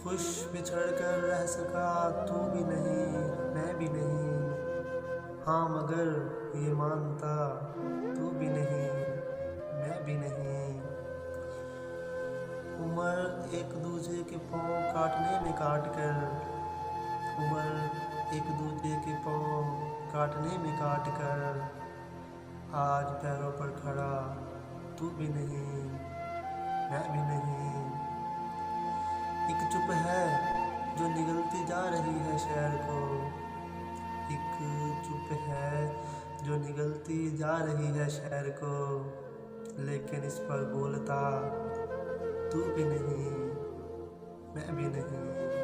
खुश बिछड़ कर रह सका तू भी नहीं, मैं भी नहीं। हाँ मगर ये मानता तू भी नहीं, मैं भी नहीं। उम्र एक दूजे के पाँव काटने में काट कर, उम्र एक दूजे के पाँव काटने में काट कर, आज पैरों पर खड़ा तू भी नहीं, मैं भी नहीं। एक चुप है जो निगलती जा रही है शहर को, एक चुप है जो निगलती जा रही है शहर को, लेकिन इस पर बोलता तू भी नहीं, मैं भी नहीं।